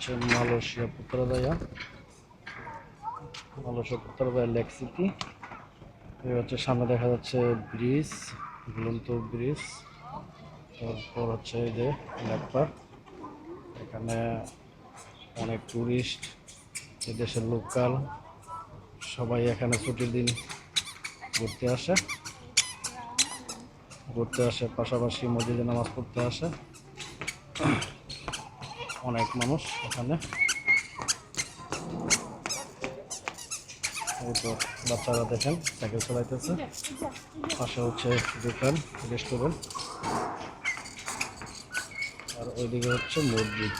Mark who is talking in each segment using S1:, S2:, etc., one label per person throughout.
S1: হচ্ছে Malaysia পুত্রালয়া lake city. এই হচ্ছে সামনে দেখা যাচ্ছে ব্রিজ, ঝুলন্ত ব্রিজ। তারপর হচ্ছে এই যে লেক পার্ক। এখানে অনেক টুরিস্ট, এদেশের লোকাল সবাই এখানে ছুটির দিন ঘুরতে আসে, পাশাপাশি মসজিদে নামাজ পড়তে আসে অনেক মানুষ এখানে। এই তো বাচ্চারা দেখেন সাইকেল চালাইতেছে, পাশে হচ্ছে দোকান, রেস্টুরেন্ট, আর ওইদিকে হচ্ছে মসজিদ।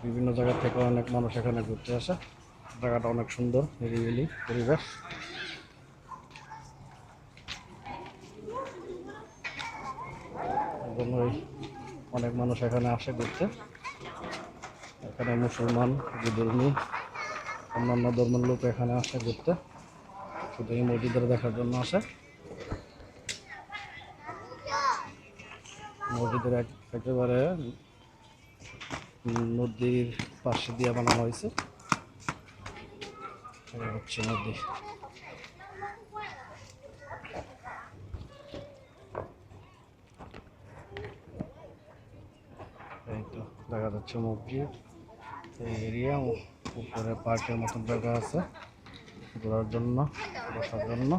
S1: বিভিন্ন জায়গা থেকে অনেক মানুষ এখানে ঘুরতে আসে। জায়গাটা অনেক সুন্দর, নিরিবিলি পরিবেশ। অনেক মানুষ এখানে আসে ঘুরতে। এখানে মুসলমান, বিধর্মী, অন্যান্য ধর্মের লোক এখানে আসে ঘুরতে, শুধু এই মসজিদের দেখার জন্য আসে। মসজিদের একেবারে নদীর পাশে দিয়ে বানানো হয়েছে। হচ্ছে নদী। এই তো দেখা যাচ্ছে মসজিদ, এই এরিয়া। উপরে পার্কের মতন জায়গা আছে ঘোরার জন্য, বসার জন্য।